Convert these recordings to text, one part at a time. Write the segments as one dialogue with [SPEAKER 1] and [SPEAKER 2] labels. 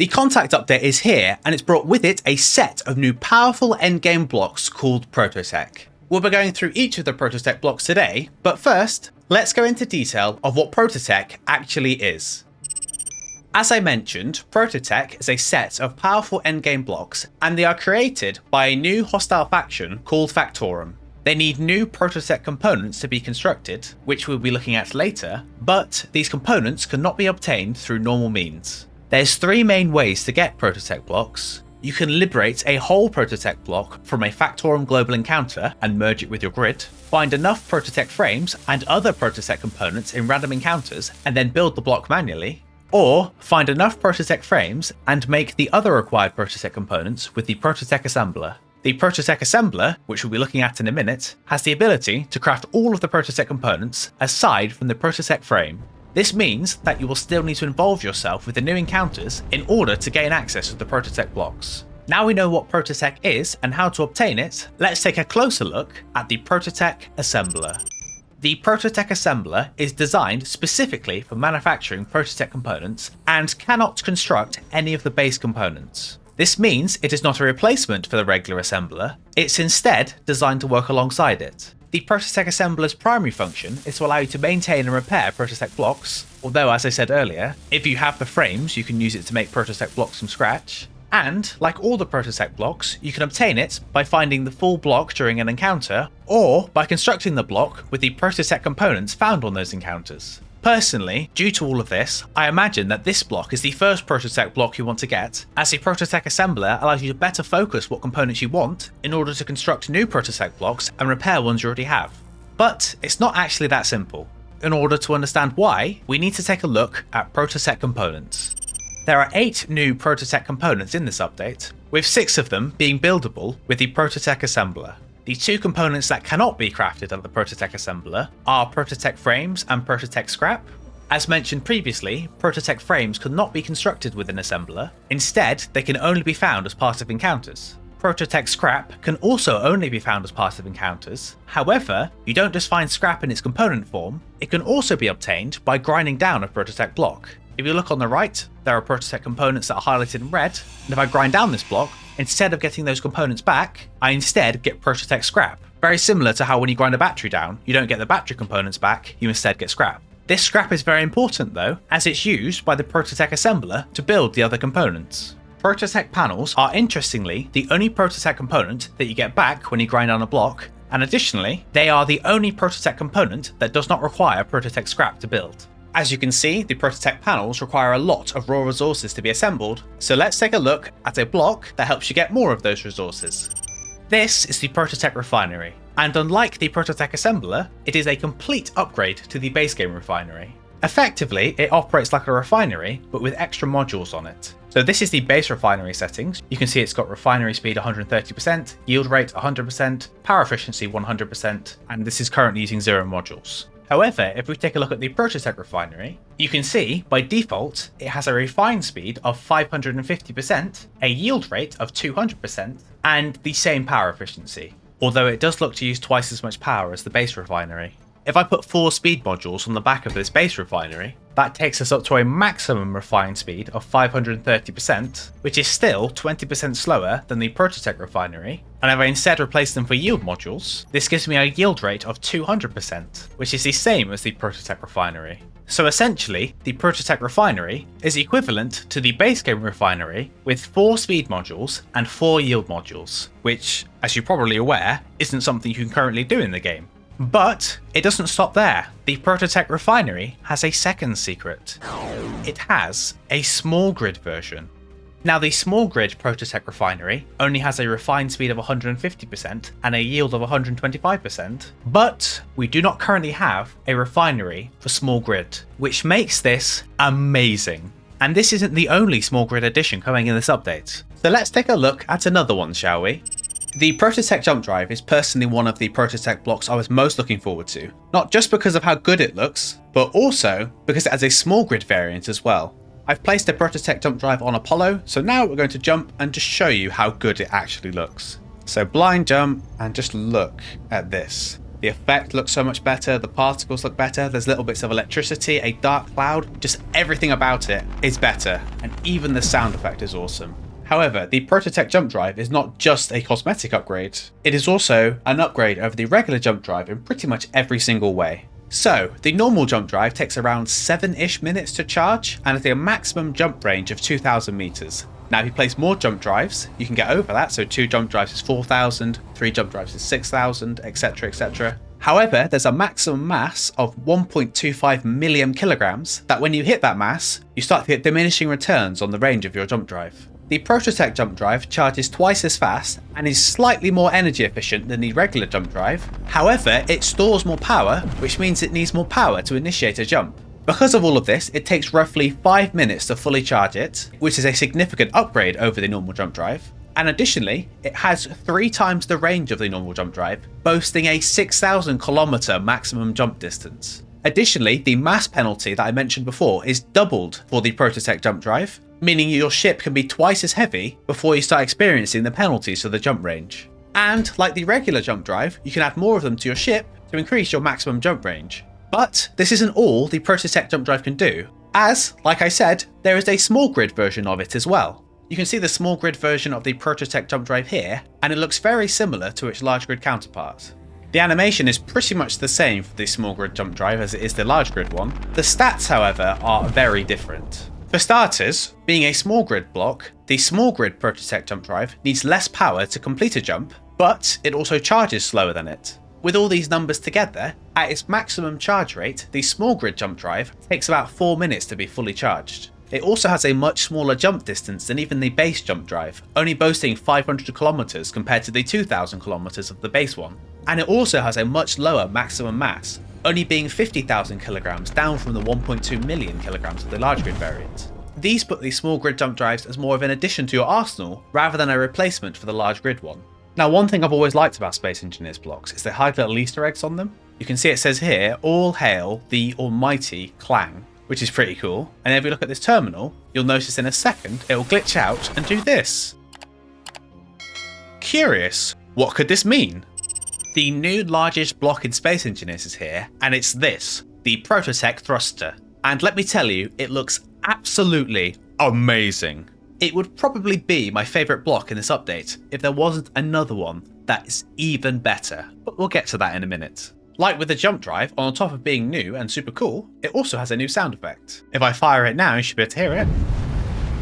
[SPEAKER 1] The contact update is here, and it's brought with it a set of new powerful endgame blocks called Prototech. We'll be going through each of the Prototech blocks today, but first, let's go into detail of what Prototech actually is. As I mentioned, Prototech is a set of powerful endgame blocks, and they are created by a new hostile faction called Factorum. They need new Prototech components to be constructed, which we'll be looking at later, but these components cannot be obtained through normal means. There's three main ways to get Prototech blocks. You can liberate a whole Prototech block from a Factorum global encounter and merge it with your grid, find enough Prototech frames and other Prototech components in random encounters and then build the block manually, or find enough Prototech frames and make the other required Prototech components with the Prototech Assembler. The Prototech Assembler, which we'll be looking at in a minute, has the ability to craft all of the Prototech components aside from the Prototech frame. This means that you will still need to involve yourself with the new encounters in order to gain access to the Prototech blocks. Now we know what Prototech is and how to obtain it, let's take a closer look at the Prototech Assembler. The Prototech Assembler is designed specifically for manufacturing Prototech components and cannot construct any of the base components. This means it is not a replacement for the regular assembler, it's instead designed to work alongside it. The Prototech Assembler's primary function is to allow you to maintain and repair Prototech blocks, although as I said earlier, if you have the frames you can use it to make Prototech blocks from scratch, and like all the Prototech blocks, you can obtain it by finding the full block during an encounter, or by constructing the block with the Prototech components found on those encounters. Personally, due to all of this, I imagine that this block is the first Prototech block you want to get, as the Prototech Assembler allows you to better focus what components you want in order to construct new Prototech blocks and repair ones you already have. But it's not actually that simple. In order to understand why, we need to take a look at Prototech components. There are 8 new Prototech components in this update, with 6 of them being buildable with the Prototech Assembler. The 2 components that cannot be crafted at the Prototech Assembler are Prototech frames and Prototech scrap. As mentioned previously, Prototech frames could not be constructed with an assembler, instead they can only be found as part of encounters. Prototech scrap can also only be found as part of encounters, however, you don't just find scrap in its component form, it can also be obtained by grinding down a Prototech block. If you look on the right, there are Prototech components that are highlighted in red, and if I grind down this block, instead of getting those components back, I instead get Prototech scrap. Very similar to how when you grind a battery down, you don't get the battery components back, you instead get scrap. This scrap is very important though, as it's used by the Prototech Assembler to build the other components. Prototech panels are interestingly the only Prototech component that you get back when you grind down a block, and additionally, they are the only Prototech component that does not require Prototech scrap to build. As you can see, the Prototech panels require a lot of raw resources to be assembled, so let's take a look at a block that helps you get more of those resources. This is the Prototech Refinery, and unlike the Prototech Assembler, it is a complete upgrade to the base game Refinery. Effectively, it operates like a refinery, but with extra modules on it. So this is the base refinery settings. You can see it's got refinery speed 130%, yield rate 100%, power efficiency 100%, and this is currently using 0 modules. However, if we take a look at the Prototech Refinery, you can see by default it has a refine speed of 550%, a yield rate of 200%, and the same power efficiency, although it does look to use twice as much power as the base refinery. If I put 4 speed modules on the back of this base refinery, that takes us up to a maximum refine speed of 530%, which is still 20% slower than the Prototech Refinery, and if I instead replace them for yield modules, this gives me a yield rate of 200%, which is the same as the Prototech Refinery. So essentially, the Prototech Refinery is equivalent to the base game Refinery with 4 speed modules and 4 yield modules, which, as you're probably aware, isn't something you can currently do in the game. But it doesn't stop there. The Prototech Refinery has a second secret. It has a small grid version. Now the small grid Prototech Refinery only has a refine speed of 150% and a yield of 125%, but we do not currently have a refinery for small grid, which makes this amazing. And this isn't the only small grid addition coming in this update. So let's take a look at another one, shall we? The Prototech jump drive is personally one of the Prototech blocks I was most looking forward to, not just because of how good it looks, but also because it has a small grid variant as well. I've placed a Prototech jump drive on Apollo, so now we're going to jump and just show you how good it actually looks. So blind jump and just look at this. The effect looks so much better, the particles look better, there's little bits of electricity, a dark cloud, just everything about it is better, and even the sound effect is awesome. However, the Prototech jump drive is not just a cosmetic upgrade, it is also an upgrade over the regular jump drive in pretty much every single way. So, the normal jump drive takes around 7-ish minutes to charge and has a maximum jump range of 2,000 meters. Now if you place more jump drives, you can get over that, so 2 jump drives is 4,000, 3 jump drives is 6,000, etc, etc. However, there's a maximum mass of 1.25 million kilograms that when you hit that mass, you start to get diminishing returns on the range of your jump drive. The Prototech jump drive charges twice as fast and is slightly more energy efficient than the regular jump drive. However, it stores more power, which means it needs more power to initiate a jump. Because of all of this, it takes roughly 5 minutes to fully charge it, which is a significant upgrade over the normal jump drive. And additionally, it has 3 times the range of the normal jump drive, boasting a 6,000 kilometer maximum jump distance. Additionally, the mass penalty that I mentioned before is doubled for the Prototech jump drive, meaning your ship can be twice as heavy before you start experiencing the penalties to the jump range. And like the regular jump drive, you can add more of them to your ship to increase your maximum jump range. But this isn't all the Prototech jump drive can do, as, like I said, there is a small grid version of it as well. You can see the small grid version of the Prototech jump drive here, and it looks very similar to its large grid counterpart. The animation is pretty much the same for the small grid jump drive as it is the large grid one. The stats, however, are very different. For starters, being a small grid block, the small grid Prototech jump drive needs less power to complete a jump, but it also charges slower than it. With all these numbers together, at its maximum charge rate, the small grid jump drive takes about 4 minutes to be fully charged. It also has a much smaller jump distance than even the base jump drive, only boasting 500 kilometers compared to the 2,000 kilometers of the base one. And it also has a much lower maximum mass, only being 50,000 kilograms down from the 1.2 million kilograms of the large grid variant. These put the small grid jump drives as more of an addition to your arsenal rather than a replacement for the large grid one. Now, one thing I've always liked about Space Engineers blocks is they hide little Easter eggs on them. You can see it says here, all hail the almighty Clang, which is pretty cool. And if you look at this terminal, you'll notice in a second, it will glitch out and do this. Curious, what could this mean? The new largest block in Space Engineers is here, and it's this, the Prototech Thruster. And let me tell you, it looks absolutely amazing. It would probably be my favourite block in this update if there wasn't another one that is even better, but we'll get to that in a minute. Like with the jump drive, on top of being new and super cool, it also has a new sound effect. If I fire it now, you should be able to hear it.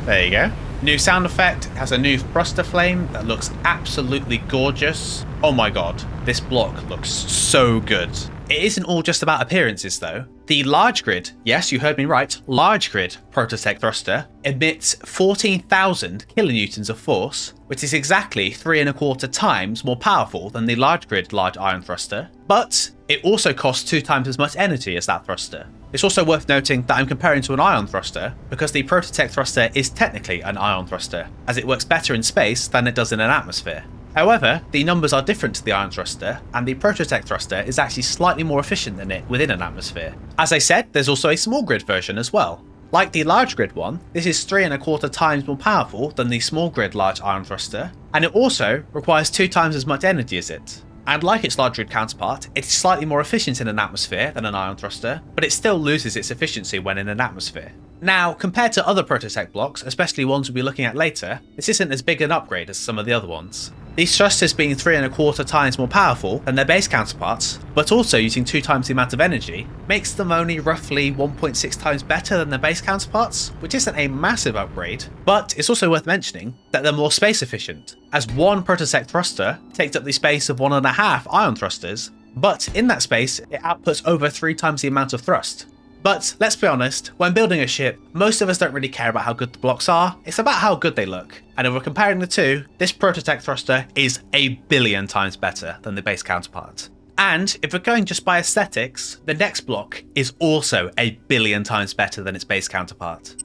[SPEAKER 1] There you go. New sound effect, it has a new thruster flame that looks absolutely gorgeous. Oh my god, this block looks so good. It isn't all just about appearances though. The large grid, yes you heard me right, large grid Prototech Thruster emits 14,000 kilonewtons of force, which is exactly 3¼ times more powerful than the large grid large ion thruster, but it also costs 2 times as much energy as that thruster. It's also worth noting that I'm comparing to an ion thruster because the Prototech Thruster is technically an ion thruster, as it works better in space than it does in an atmosphere. However, the numbers are different to the ion thruster, and the Prototech Thruster is actually slightly more efficient than it within an atmosphere. As I said, there's also a small grid version as well. Like the large grid one, this is 3¼ times more powerful than the small grid large ion thruster, and it also requires 2 times as much energy as it. And like its large grid counterpart, it is slightly more efficient in an atmosphere than an ion thruster, but it still loses its efficiency when in an atmosphere. Now, compared to other Prototech blocks, especially ones we'll be looking at later, this isn't as big an upgrade as some of the other ones. These thrusters being 3¼ times more powerful than their base counterparts, but also using 2 times the amount of energy, makes them only roughly 1.6 times better than their base counterparts, which isn't a massive upgrade, but it's also worth mentioning that they're more space efficient, as one Prototech thruster takes up the space of 1.5 ion thrusters, but in that space it outputs over 3 times the amount of thrust. But let's be honest, when building a ship, most of us don't really care about how good the blocks are, it's about how good they look. And if we're comparing the two, this Prototech Thruster is a billion times better than the base counterpart. And if we're going just by aesthetics, the next block is also a billion times better than its base counterpart.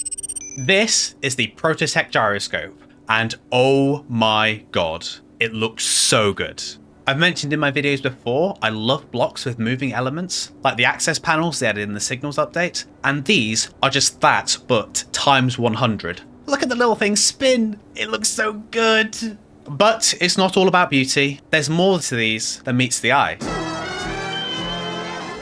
[SPEAKER 1] This is the Prototech Gyroscope, and oh my god, it looks so good. I've mentioned in my videos before, I love blocks with moving elements, like the access panels they added in the signals update, and these are just that, but times 100. Look at the little thing spin, it looks so good. But it's not all about beauty, there's more to these than meets the eye.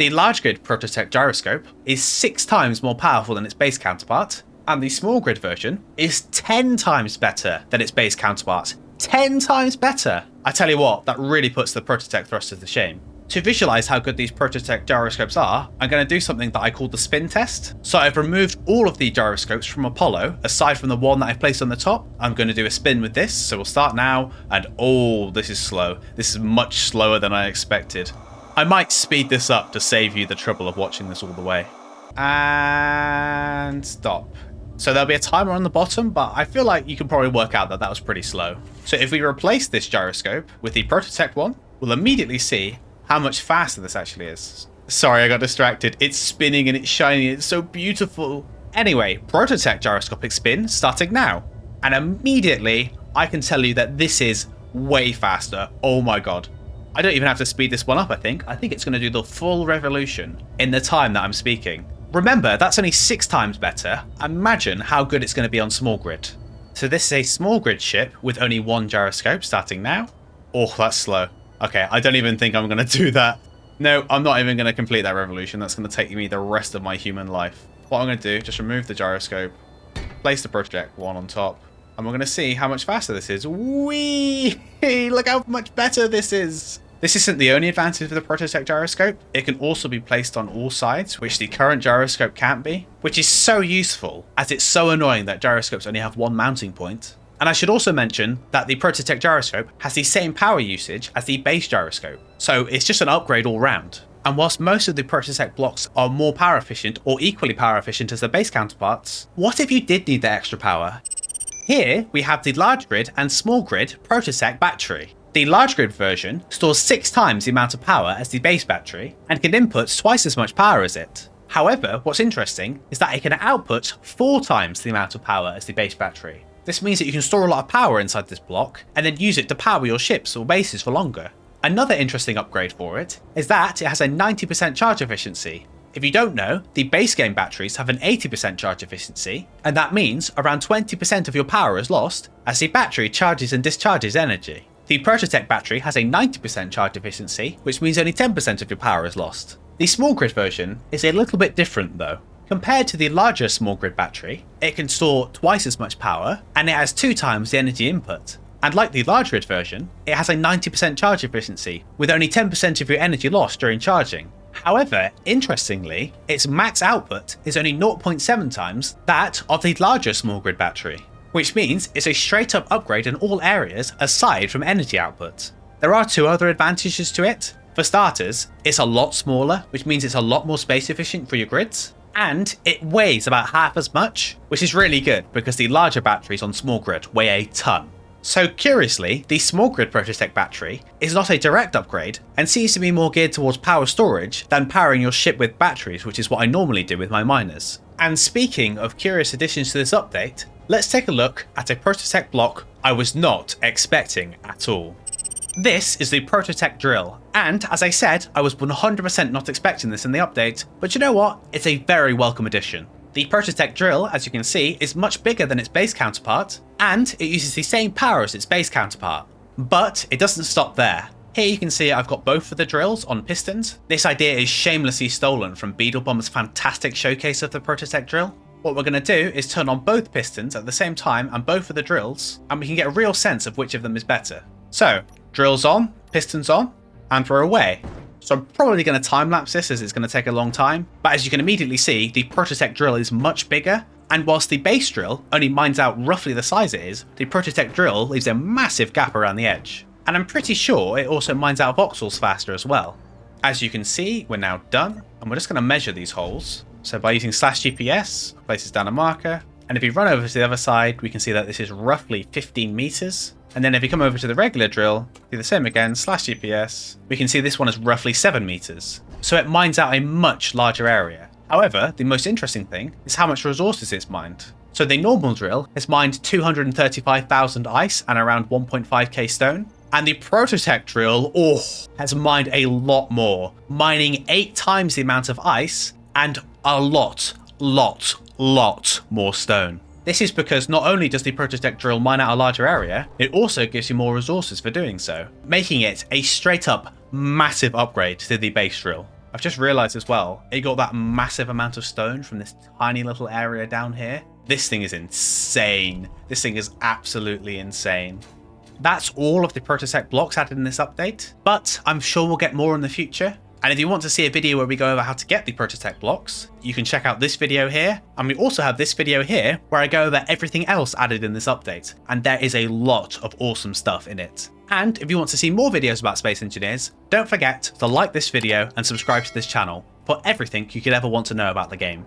[SPEAKER 1] The large grid Prototech Gyroscope is 6 times more powerful than its base counterpart, and the small grid version is 10 times better than its base counterpart. 10 times better! I tell you what, that really puts the Prototech Thruster to shame. To visualize how good these Prototech gyroscopes are, I'm going to do something that I call the spin test. So I've removed all of the gyroscopes from Apollo, aside from the one that I've placed on the top. I'm going to do a spin with this, so we'll start now, and oh, this is slow. This is much slower than I expected. I might speed this up to save you the trouble of watching this all the way. And stop. So there'll be a timer on the bottom, but I feel like you can probably work out that that was pretty slow. So if we replace this gyroscope with the Prototech one, we'll immediately see how much faster this actually is. Sorry, I got distracted. It's spinning and it's shiny. It's so beautiful. Anyway, Prototech gyroscopic spin starting now. And immediately, I can tell you that this is way faster. Oh my god. I don't even have to speed this one up, I think. I think it's going to do the full revolution in the time that I'm speaking. Remember, that's only 6 times better. Imagine how good it's going to be on small grid. So this is a small grid ship with only 1 gyroscope starting now. Oh, that's slow. Okay, I don't even think I'm going to do that. No, I'm not even going to complete that revolution. That's going to take me the rest of my human life. What I'm going to do, just remove the gyroscope, place the Prototech one on top, and we're going to see how much faster this is. Whee! Look how much better this is. This isn't the only advantage of the Prototech gyroscope. It can also be placed on all sides, which the current gyroscope can't be, which is so useful, as it's so annoying that gyroscopes only have 1 mounting point. And I should also mention that the Prototech Gyroscope has the same power usage as the base gyroscope, so it's just an upgrade all round. And whilst most of the Prototech blocks are more power efficient or equally power efficient as their base counterparts, what if you did need the extra power? Here we have the large grid and small grid Prototech Battery. The large grid version stores 6 times the amount of power as the base battery and can input twice as much power as it. However, what's interesting is that it can output 4 times the amount of power as the base battery. This means that you can store a lot of power inside this block and then use it to power your ships or bases for longer. Another interesting upgrade for it is that it has a 90% charge efficiency. If you don't know, the base game batteries have an 80% charge efficiency, and that means around 20% of your power is lost as the battery charges and discharges energy. The Prototech battery has a 90% charge efficiency, which means only 10% of your power is lost. The small grid version is a little bit different though. Compared to the larger small grid battery, it can store twice as much power, and it has 2 times the energy input. And like the large grid version, it has a 90% charge efficiency, with only 10% of your energy lost during charging. However, interestingly, its max output is only 0.7 times that of the larger small grid battery, which means it's a straight up upgrade in all areas aside from energy output. There are 2 other advantages to it. For starters, it's a lot smaller, which means it's a lot more space efficient for your grids. And it weighs about half as much, which is really good because the larger batteries on small grid weigh a ton. So curiously, the small grid Prototech battery is not a direct upgrade and seems to be more geared towards power storage than powering your ship with batteries, which is what I normally do with my miners. And speaking of curious additions to this update, let's take a look at a Prototech block I was not expecting at all. This is the Prototech Drill, and as I said, I was 100% not expecting this in the update, but you know what? It's a very welcome addition. The Prototech Drill, as you can see, is much bigger than its base counterpart, and it uses the same power as its base counterpart. But it doesn't stop there. Here you can see I've got both of the drills on pistons. This idea is shamelessly stolen from Beetlebom's fantastic showcase of the Prototech Drill. What we're going to do is turn on both pistons at the same time and both of the drills, and we can get a real sense of which of them is better. So, drills on, pistons on, and we're away. So I'm probably going to time-lapse this as it's going to take a long time, but as you can immediately see, the Prototech Drill is much bigger, and whilst the base drill only mines out roughly the size it is, the Prototech Drill leaves a massive gap around the edge. And I'm pretty sure it also mines out voxels faster as well. As you can see, we're now done, and we're just going to measure these holes. So by using /GPS, places down a marker, and if you run over to the other side, we can see that this is roughly 15 meters. And then if you come over to the regular drill, do the same again, /GPS, we can see this one is roughly 7 meters. So it mines out a much larger area. However, the most interesting thing is how much resources it's mined. So the normal drill has mined 235,000 ice and around 1.5k stone. And the Prototech Drill, has mined a lot more, mining 8 times the amount of ice and a lot more stone. This is because not only does the Prototech Drill mine out a larger area, it also gives you more resources for doing so, making it a straight up massive upgrade to the base drill. I've just realized as well, it got that massive amount of stone from this tiny little area down here. This thing is insane. This thing is absolutely insane. That's all of the Prototech blocks added in this update, but I'm sure we'll get more in the future. And if you want to see a video where we go over how to get the Prototech blocks, you can check out this video here. And we also have this video here where I go over everything else added in this update. And there is a lot of awesome stuff in it. And if you want to see more videos about Space Engineers, don't forget to like this video and subscribe to this channel for everything you could ever want to know about the game.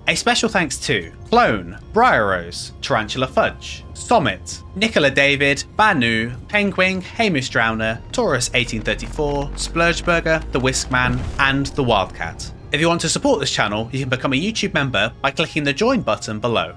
[SPEAKER 1] A special thanks to Clone, Briarrose, Tarantula Fudge, Sommet, Nicola David, Banu, Penguin, Hamish Drowner, Taurus 1834, Splurgeburger, The Whiskman, and The Wildcat. If you want to support this channel, you can become a YouTube member by clicking the join button below.